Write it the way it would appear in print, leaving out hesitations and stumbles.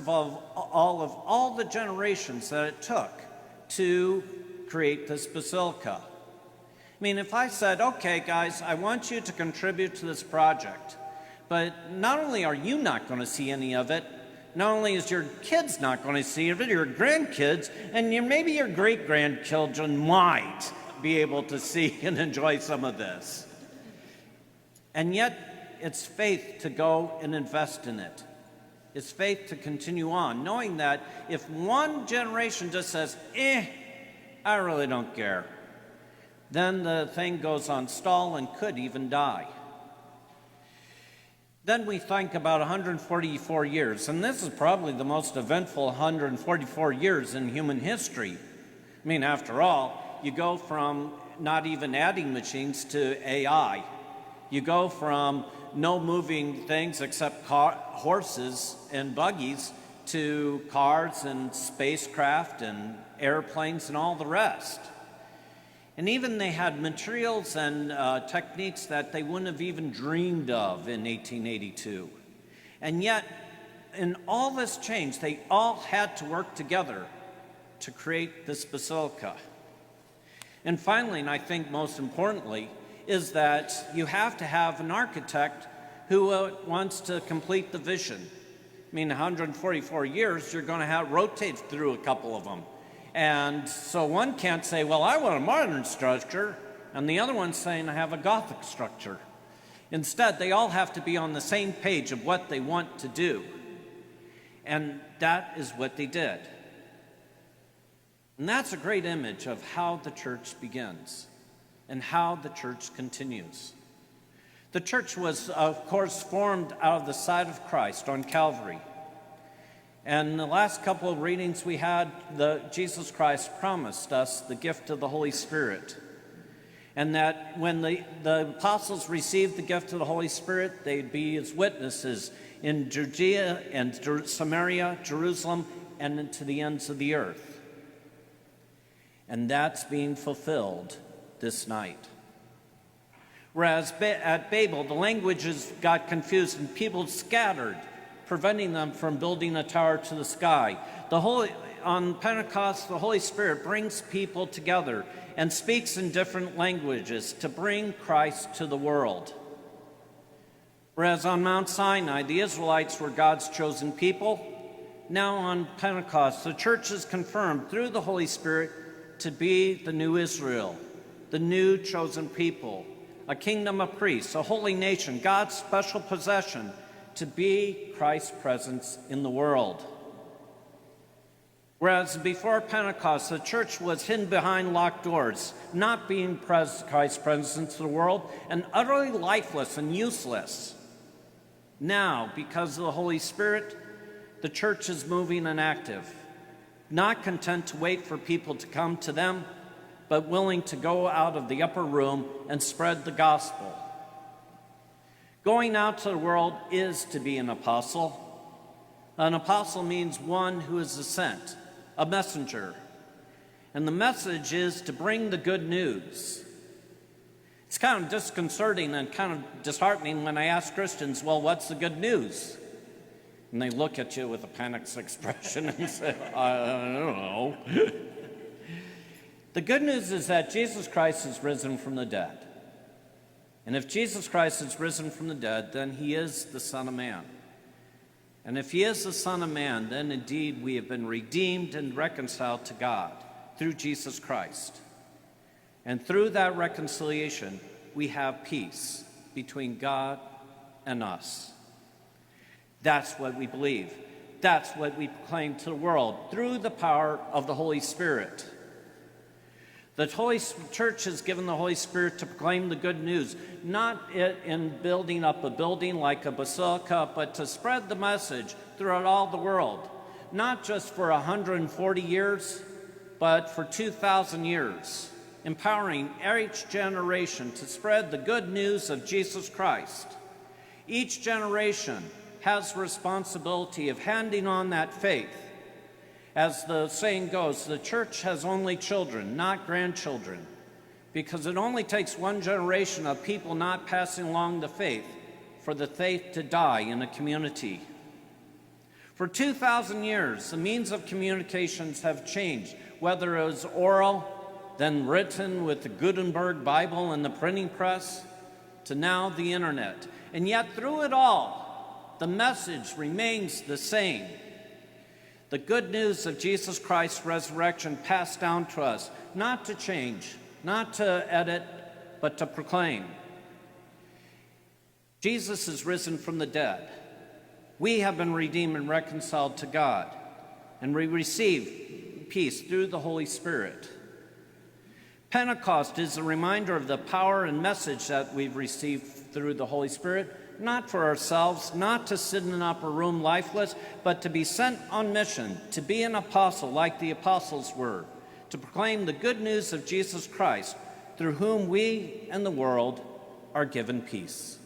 all the generations that it took to create this basilica. I mean, if I said, okay, guys, I want you to contribute to this project, but not only are you not going to see any of it, not only is your kids not going to see it, your grandkids, and maybe your great-grandchildren might be able to see and enjoy some of this. And yet, it's faith to go and invest in it. It's faith to continue on, knowing that if one generation just says, I really don't care, then the thing goes on stall and could even die. Then we think about 144 years, and this is probably the most eventful 144 years in human history. I mean, after all, you go from not even adding machines to AI. You go from no moving things except horses and buggies to cars and spacecraft and airplanes and all the rest. And even they had materials and techniques that they wouldn't have even dreamed of in 1882. And yet, in all this change, they all had to work together to create this basilica. And finally, and I think most importantly, is that you have to have an architect who wants to complete the vision. I mean, 144 years, you're going to rotate through a couple of them. And so one can't say, well, I want a modern structure, and the other one's saying I have a Gothic structure. Instead, they all have to be on the same page of what they want to do. And that is what they did. And that's a great image of how the church begins and how the church continues. The church was, of course, formed out of the side of Christ on Calvary. And in the last couple of readings we had, Jesus Christ promised us the gift of the Holy Spirit. And that when the apostles received the gift of the Holy Spirit, they'd be his witnesses in Judea and Samaria, Jerusalem, and to the ends of the earth. And that's being fulfilled this night. Whereas at Babel, the languages got confused and people scattered, preventing them from building a tower to the sky. On Pentecost, the Holy Spirit brings people together and speaks in different languages to bring Christ to the world. Whereas on Mount Sinai, the Israelites were God's chosen people, now on Pentecost, the church is confirmed through the Holy Spirit to be the new Israel, the new chosen people, a kingdom of priests, a holy nation, God's special possession, to be Christ's presence in the world. Whereas before Pentecost, the church was hidden behind locked doors, not being Christ's presence in the world, and utterly lifeless and useless. Now, because of the Holy Spirit, the church is moving and active, not content to wait for people to come to them, but willing to go out of the upper room and spread the gospel. Going out to the world is to be an apostle. An apostle means one who is sent, a messenger. And the message is to bring the good news. It's kind of disconcerting and kind of disheartening when I ask Christians, well, what's the good news? And they look at you with a panicked expression and say, I don't know. The good news is that Jesus Christ is risen from the dead. And if Jesus Christ is risen from the dead, then he is the Son of Man. And if he is the Son of Man, then indeed we have been redeemed and reconciled to God through Jesus Christ. And through that reconciliation, we have peace between God and us. That's what we believe. That's what we proclaim to the world through the power of the Holy Spirit. The Holy Church has given the Holy Spirit to proclaim the good news, not in building up a building like a basilica, but to spread the message throughout all the world, not just for 140 years, but for 2,000 years, empowering each generation to spread the good news of Jesus Christ. Each generation has the responsibility of handing on that faith. As the saying goes, the church has only children, not grandchildren, because it only takes one generation of people not passing along the faith for the faith to die in a community. For 2,000 years, the means of communications have changed, whether it was oral, then written with the Gutenberg Bible and the printing press, to now the internet. And yet through it all, the message remains the same. The good news of Jesus Christ's resurrection passed down to us, not to change, not to edit, but to proclaim. Jesus is risen from the dead. We have been redeemed and reconciled to God, and we receive peace through the Holy Spirit. Pentecost is a reminder of the power and message that we've received through the Holy Spirit, not for ourselves, not to sit in an upper room lifeless, but to be sent on mission, to be an apostle like the apostles were, to proclaim the good news of Jesus Christ, through whom we and the world are given peace.